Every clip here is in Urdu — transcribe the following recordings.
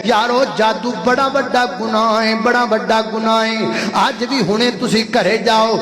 یارو جادو بڑا بڑا گناہ ہے، بڑا بڑا گناہ ہے۔ آج بھی ہونے تسی گھرے جاؤ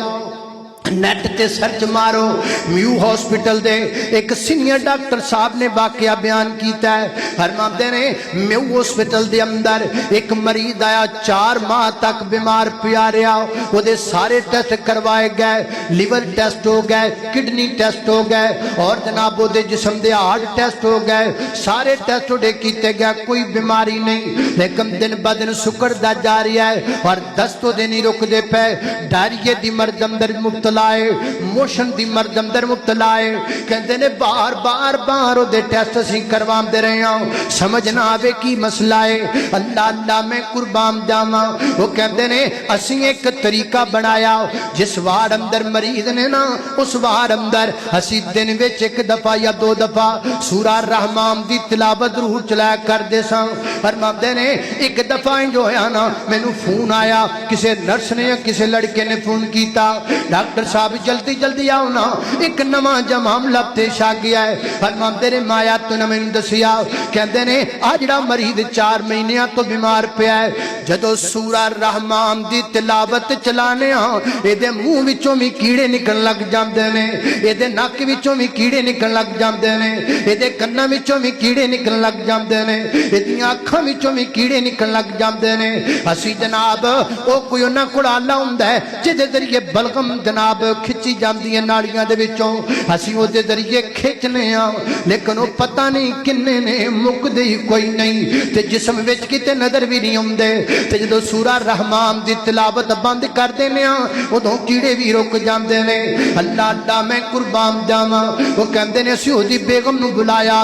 نیٹ تے سرچ مارو، میو ہاسپٹل دے ایک سینئر ڈاکٹر صاحب نے واقعہ بیان کیتا ہے، فرماتے نے میو ہاسپٹل دے اندر ایک مریض آیا، 4 ماہ تک بیمار پیا رہا، وہ دے سارے ٹیسٹ کروائے گئے، لیور ٹیسٹ ہو گئے، کڈنی ٹیسٹ ہو گئے، اور جناب وہ دے جسم دے ہارٹ ٹیسٹ ہو گئے، سارے ٹیسٹ دے کیتے گئے، کوئی بیماری نہیں، لیکن دن بدن سکر دا جاری ہے اور دستوں دے نہیں رک دے پے، ڈائریے دی مرض اندر مبتلا ہے، موشن دی مرض اندر مبتلا ہے، کہندے نے بار بار بار دے ٹیسٹ اسی کروان دے رہے ہیں، سمجھ نہ آوے کی مسئلہ ہے۔ اللہ اللہ میں قربان جاواں، وہ کہندے نے اسی ایک طریقہ بنایا، جس وار اندر مریض نے نا اس وار اندر اسی دن وچ 1 دفعہ یا 2 دفعہ سورہ رحمان دی تلاوت روح چلایا کر دے ساں۔ فرماندے نے ایک دفعہ جو ہے نا مینوں فون آیا، کسے نرس نے یا کسے لڑکے نے فون کیتا، ڈاکٹر صاحب جلدی جلدی آؤ نا، ایک نواں معاملہ پیش آ گیا ہے۔ فرماندے نے مایا تو نہ مینوں دسیا، کہندے نے آ جڑا مریض 4 مہینیاں تو بیمار پیا ہے، جدوں سورہ رحمان دی تلاوت چلانے ہاں اے دے منہ وچوں بھی کیڑے نکلن لگ جاندے نے، اے دے نک وچوں بھی کیڑے نکلن لگ جاندے نے، اے دے کناں وچوں بھی کیڑے نکلن لگ جاندے نے، اے دی اکھاں وچوں بھی کیڑے نکلن لگ جاندے نے۔ اسی جناب او کوئی انہاں کول آلہ ہوندا ہے جے ذریعے بلغم جناب کھچی جاندی ہیں ناڑیاں دے وچوں، اسی او دے ذریعے کھچنے ہاں، لیکن وہ پتہ نہیں کنے نے مکدے ہی کوئی نہیں، تے جسم وچ کتے نظر بھی نہیں ہوندے، تے جدوں سورہ رحمان دی تلاوت بند کر دینے ہاں ادوں کیڑے بھی رک جاندے نے۔ اللہ اللہ میں قربان جاواں، وہ کہندے نے اسی دی بیگم نو بلایا،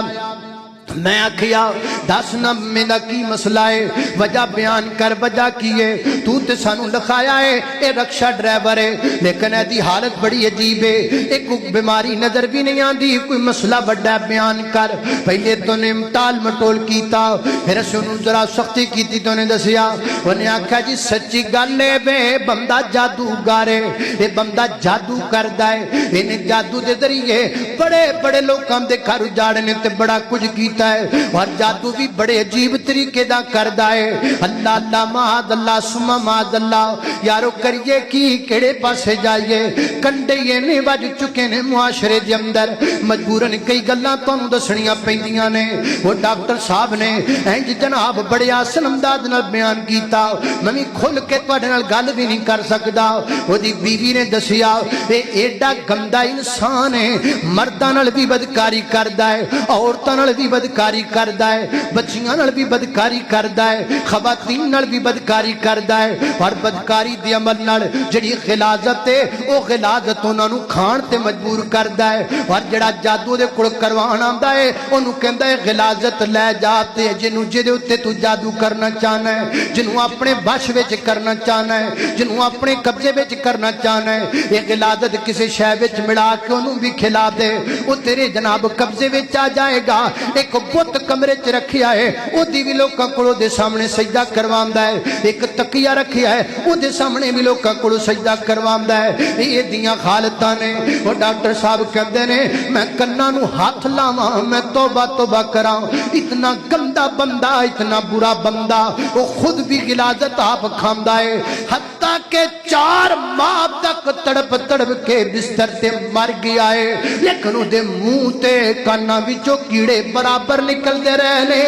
میں آکھیا دس نہ میرا کی مسئلہ ہے، وجہ بیان کر، وجہ کیے تو تے سانو لکھایا ہے اے رکشہ ڈرائیور ہے، لیکن ایدی حالت بڑی عجیب ہے، ایک بیماری نظر بھی نہیں آندی، کوئی مسئلہ بڑا بیان کر۔ پہلے تو نے ٹال مٹول کیتا، پھر سنو ذرا سختی کیتی، تو نے دسیا، انہیں آکھا جی سچی گل ہے بے بندہ جادوگر ہے، یہ بندہ جادو کردا ہے، انہیں جادو دے ذریعے بڑے بڑے لوگاں دے گھر اجاڑنے تے بڑا کچھ کیتا ہے، اور جادو بھی بڑے عجیب طریقے دا کردا ہے۔ اللہ اللہ معاذ اللہ ثم معاذ اللہ، یارو کریے کی کیڑے پاسے جائیے، کنڈے یہ نے وج چکے نے معاشرے دے اندر، مجبوراً کئی گلاں تانوں دسنیاں پیندیاں نے۔ وہ ڈاکٹر صاحب نے انج جناب بڑے آسن انداز نال بیان کیتا، میں بھی کھل کے تواڈے نال گل بھی نہیں کر سکدا۔ وہ دی بیوی نے دسیا اے ایڈا گندا انسان ہے، مرداں نال بھی بدکاری کردا ہے، عورتاں نال بھی بدکاری کردا ہے، بچیاں نال بھی بدکاری کردا ہے، خواتین نال بھی بدکاری کردا ہے، اور بدکاری دی عمل نال جڑی غلاظت ہے او غلاظت انہاں نوں کھان تے مجبور کردا ہے، اور جڑا جادو دے کول کروان آندا ہے اونوں کہندا ہے غلاظت لے جا، تے جنوں جے دے اوتے تو جادو کرنا چاہنا ہے، جنوں اپنے بش وچ کرنا چاہنا ہے، جنوں اپنے قبضے وچ کرنا چاہنا ہے، یہ غلاظت کسے شے وچ ملا کے اونوں بھی کھلا دے، او تیرے جناب قبضے وچ آ جائے گا۔ ایک بت کمرے چ رکھیا ہے، او دی بھی لوکاں کولوں دے سامنے سجدہ کرواندا ہے، ایک تکیہ رکھیا ہے، او دے سامنے بھی لوکاں کولوں سجدہ کرواندا ہے۔ یہ دیاں حالتاں نے۔ او ڈاکٹر صاحب کہندے نے میں کناں نوں ہاتھ لاواں، میں توبہ توبہ کراں، اتنا گندا بندہ، اتنا برا بندہ، وہ خود بھی غلاظت آپ کھاندا ہے، حتیٰ کہ 4 ماہ تک تڑپ تڑپ کے بستر تے مر گیا ہے، لیکن او دے منہ تے کاناں وچوں کیڑے برابر نکل دے رہے نے۔